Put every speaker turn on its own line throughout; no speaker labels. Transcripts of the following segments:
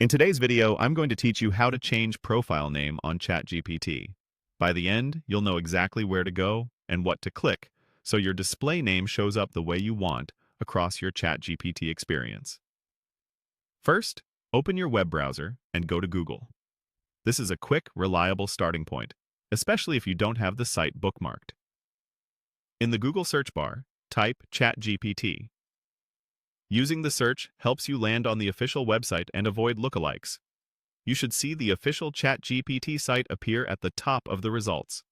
In today's video, I'm going to teach you how to change profile name on ChatGPT. By the end, you'll know exactly where to go and what to click, so your display name shows up the way you want across your ChatGPT experience. First, open your web browser and go to Google. This is a quick, reliable starting point, especially if you don't have the site bookmarked. In the Google search bar, type ChatGPT. Using the search helps you land on the official website and avoid lookalikes. You should see the official ChatGPT site appear at the top of the results.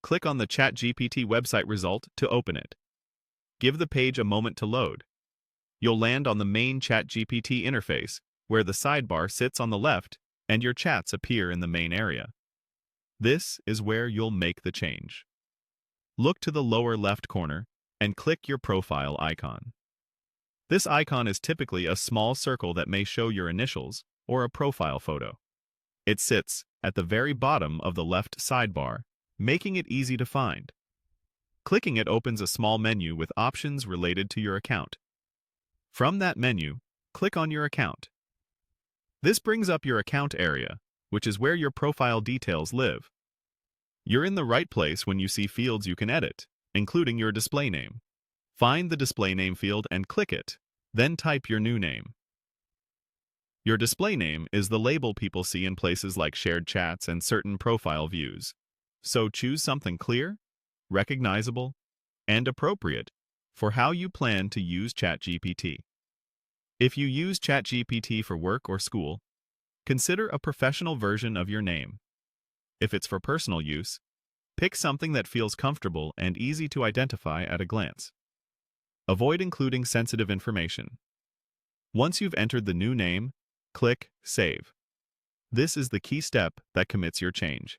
Click on the ChatGPT website result to open it. Give the page a moment to load. You'll land on the main ChatGPT interface, where the sidebar sits on the left and your chats appear in the main area. This is where you'll make the change. Look to the lower left corner and click your profile icon. This icon is typically a small circle that may show your initials or a profile photo. It sits at the very bottom of the left sidebar, making it easy to find. Clicking it opens a small menu with options related to your account. From that menu, click on your account. This brings up your account area, which is where your profile details live. You're in the right place when you see fields you can edit, including your display name. Find the display name field and click it, then type your new name. Your display name is the label people see in places like shared chats and certain profile views. So choose something clear, recognizable, and appropriate for how you plan to use ChatGPT. If you use ChatGPT for work or school, consider a professional version of your name. If it's for personal use, pick something that feels comfortable and easy to identify at a glance. Avoid including sensitive information. Once you've entered the new name, click Save. This is the key step that commits your change.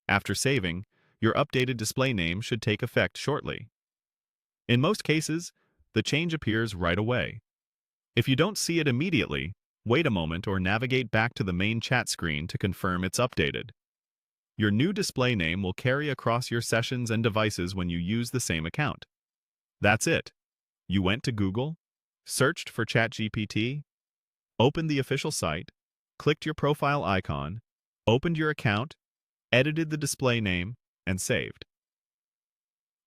After saving, your updated display name should take effect shortly. In most cases, the change appears right away. If you don't see it immediately, wait a moment or navigate back to the main chat screen to confirm it's updated. Your new display name will carry across your sessions and devices when you use the same account. That's it. You went to Google, searched for ChatGPT, opened the official site, clicked your profile icon, opened your account, edited the display name, and saved.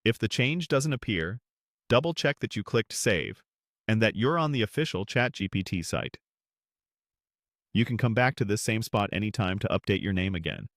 If the change doesn't appear, double-check that you clicked Save and that you're on the official ChatGPT site. You can come back to this same spot anytime to update your name again.